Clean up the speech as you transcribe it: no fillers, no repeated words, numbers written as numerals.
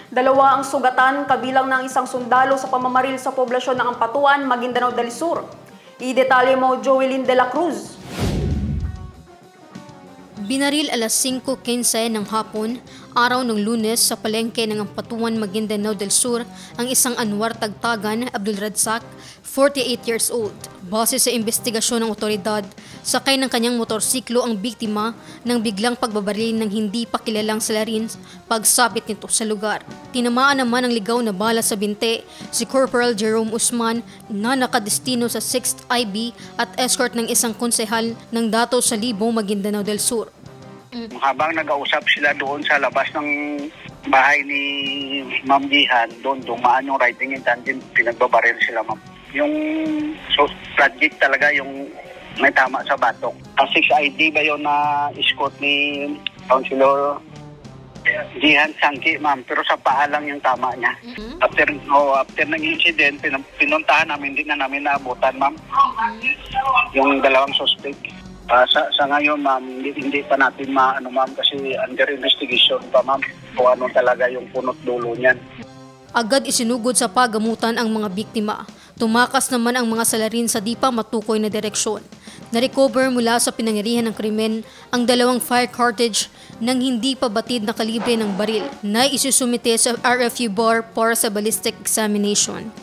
Dalawa ang sugatan kabilang ng isang sundalo sa pamamaril sa poblasyon ng Ampatuan, Maguindanao del Sur. Idetalye mo Joelyn de la Cruz. Binaril alas 5:15 ng hapon, araw ng Lunes sa palengke ng Ampatuan, Maguindanao del Sur ang isang Anwar Tagtagan Abdul Razak, 48 years old. Base sa investigasyon ng otoridad, sakay ng kanyang motorsiklo ang biktima nang biglang pagbabaril ng hindi pa kilalang salarin pagsapit nito sa lugar. Tinamaan naman ang ligaw na bala sa binte si Corporal Jerome Usman na nakadestino sa 6th IB at escort ng isang konsehal ng Dato Salibo, Maguindanao del Sur. Habang nag-ausap sila doon sa labas ng bahay ni Ma'am Jihan, doon dumaan yung riding in tandem, pinagbabaril sila, ma'am. Yung project talaga yung may tama sa batok. Ang 6ID ba yun na escort ni Councilor Jihan Sangki, ma'am, pero sa paa lang yung tama niya. After ng incident, pinuntahan namin, hindi na namin naabutan, ma'am, yung dalawang suspect. Sa ngayon, ma'am, hindi pa natin ma'am, kasi under investigation pa, ma'am, kung ano talaga yung punot dulo niyan. Agad isinugod sa pagamutan ang mga biktima. Tumakas naman ang mga salarin sa di pa matukoy na direksyon. Na-recover mula sa pinangyarihan ng krimen ang dalawang fire cartridge ng hindi pa batid na kalibre ng baril na isusumite sa RFU bar para sa ballistic examination.